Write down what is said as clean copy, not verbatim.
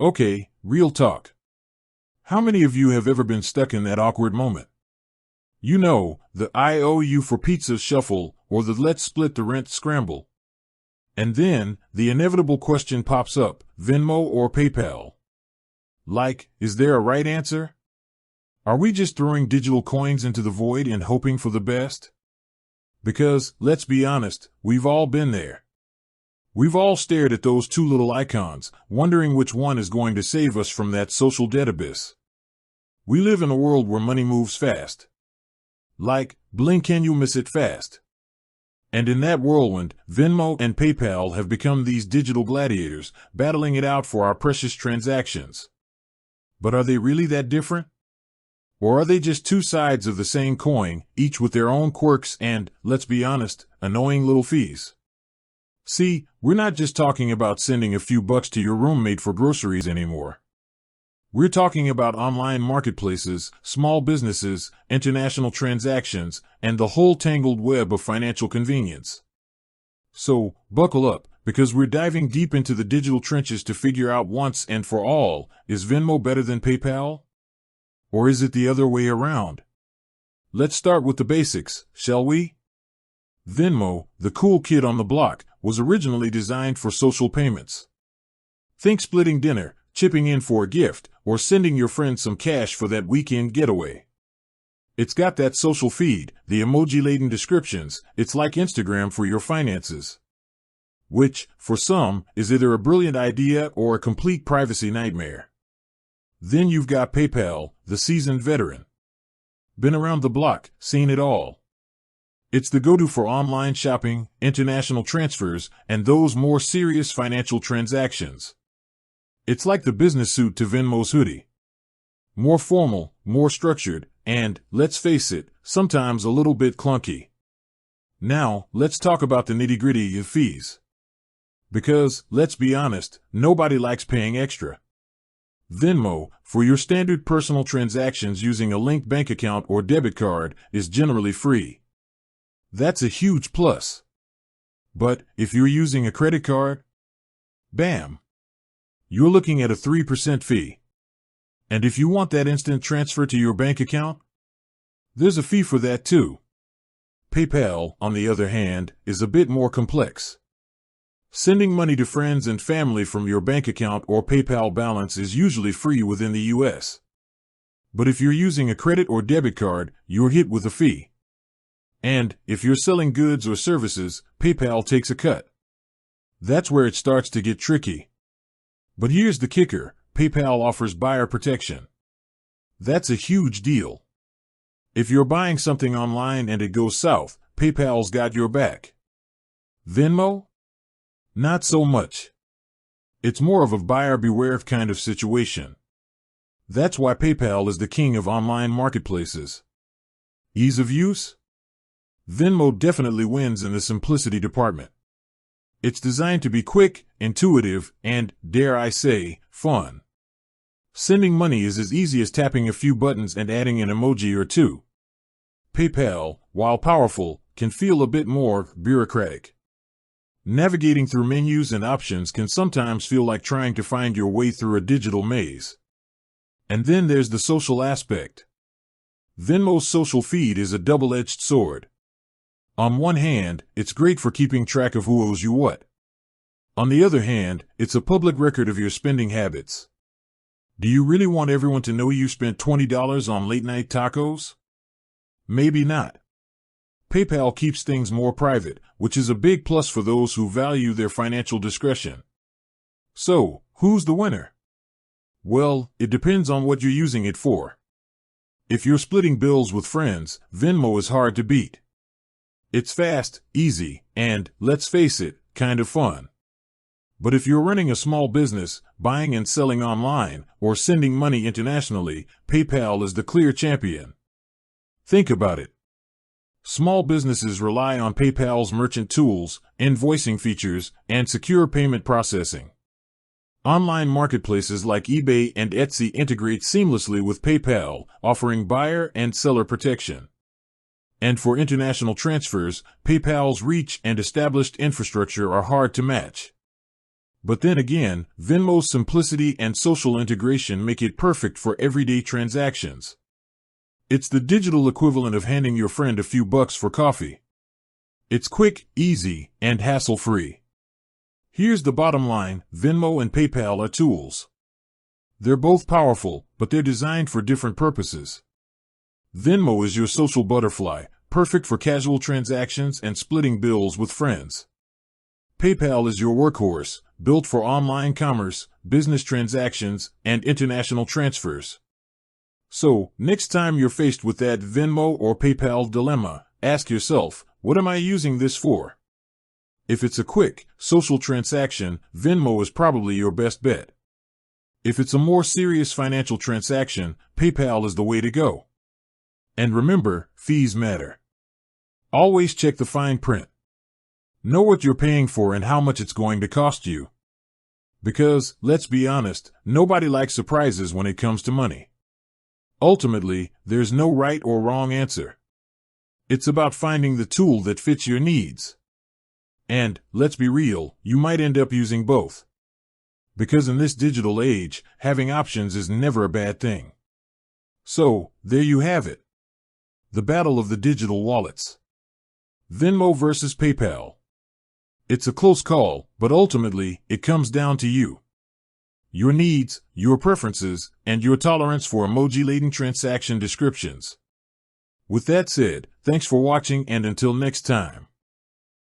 Okay, real talk. How many of you have ever been stuck in that awkward moment? You know, the I owe you for pizza shuffle or the let's split the rent scramble. And then, the inevitable question pops up, Venmo or PayPal? Like, is there a right answer? Are we just throwing digital coins into the void and hoping for the best? Because, let's be honest, we've all been there. We've all stared at those two little icons, wondering which one is going to save us from that social debt abyss. We live in a world where money moves fast. Like, blink and you miss it fast. And in that whirlwind, Venmo and PayPal have become these digital gladiators, battling it out for our precious transactions. But are they really that different? Or are they just two sides of the same coin, each with their own quirks and, let's be honest, annoying little fees? See, we're not just talking about sending a few bucks to your roommate for groceries anymore. We're talking about online marketplaces, small businesses, international transactions, and the whole tangled web of financial convenience. So, buckle up, because we're diving deep into the digital trenches to figure out once and for all, is Venmo better than PayPal? Or is it the other way around? Let's start with the basics, shall we? Venmo, the cool kid on the block, was originally designed for social payments. Think splitting dinner, chipping in for a gift, or sending your friends some cash for that weekend getaway. It's got that social feed, the emoji-laden descriptions, it's like Instagram for your finances. Which, for some, is either a brilliant idea or a complete privacy nightmare. Then you've got PayPal, the seasoned veteran. Been around the block, seen it all. It's the go-to for online shopping, international transfers, and those more serious financial transactions. It's like the business suit to Venmo's hoodie. More formal, more structured, and, let's face it, sometimes a little bit clunky. Now, let's talk about the nitty-gritty of fees. Because, let's be honest, nobody likes paying extra. Venmo, for your standard personal transactions using a linked bank account or debit card, is generally free. That's a huge plus. But, if you're using a credit card, bam! You're looking at a 3% fee. And if you want that instant transfer to your bank account, there's a fee for that too. PayPal, on the other hand, is a bit more complex. Sending money to friends and family from your bank account or PayPal balance is usually free within the US. But if you're using a credit or debit card, you're hit with a fee. And, if you're selling goods or services, PayPal takes a cut. That's where it starts to get tricky. But here's the kicker, PayPal offers buyer protection. That's a huge deal. If you're buying something online and it goes south, PayPal's got your back. Venmo? Not so much. It's more of a buyer beware kind of situation. That's why PayPal is the king of online marketplaces. Ease of use? Venmo definitely wins in the simplicity department. It's designed to be quick, intuitive, and, dare I say, fun. Sending money is as easy as tapping a few buttons and adding an emoji or two. PayPal, while powerful, can feel a bit more bureaucratic. Navigating through menus and options can sometimes feel like trying to find your way through a digital maze. And then there's the social aspect. Venmo's social feed is a double-edged sword. On one hand, it's great for keeping track of who owes you what. On the other hand, it's a public record of your spending habits. Do you really want everyone to know you spent $20 on late-night tacos? Maybe not. PayPal keeps things more private, which is a big plus for those who value their financial discretion. So, who's the winner? Well, it depends on what you're using it for. If you're splitting bills with friends, Venmo is hard to beat. It's fast, easy, and, let's face it, kind of fun. But if you're running a small business, buying and selling online, or sending money internationally, PayPal is the clear champion. Think about it. Small businesses rely on PayPal's merchant tools, invoicing features, and secure payment processing. Online marketplaces like eBay and Etsy integrate seamlessly with PayPal, offering buyer and seller protection. And for international transfers, PayPal's reach and established infrastructure are hard to match. But then again, Venmo's simplicity and social integration make it perfect for everyday transactions. It's the digital equivalent of handing your friend a few bucks for coffee. It's quick, easy, and hassle-free. Here's the bottom line: Venmo and PayPal are tools. They're both powerful, but they're designed for different purposes. Venmo is your social butterfly, perfect for casual transactions and splitting bills with friends. PayPal is your workhorse, built for online commerce, business transactions, and international transfers. So, next time you're faced with that Venmo or PayPal dilemma, ask yourself, what am I using this for? If it's a quick, social transaction, Venmo is probably your best bet. If it's a more serious financial transaction, PayPal is the way to go. And remember, fees matter. Always check the fine print. Know what you're paying for and how much it's going to cost you. Because, let's be honest, nobody likes surprises when it comes to money. Ultimately, there's no right or wrong answer. It's about finding the tool that fits your needs. And, let's be real, you might end up using both. Because in this digital age, having options is never a bad thing. So, there you have it. The battle of the digital wallets. Venmo versus PayPal. It's a close call, but ultimately, it comes down to you. Your needs, your preferences, and your tolerance for emoji-laden transaction descriptions. With that said, thanks for watching, and until next time.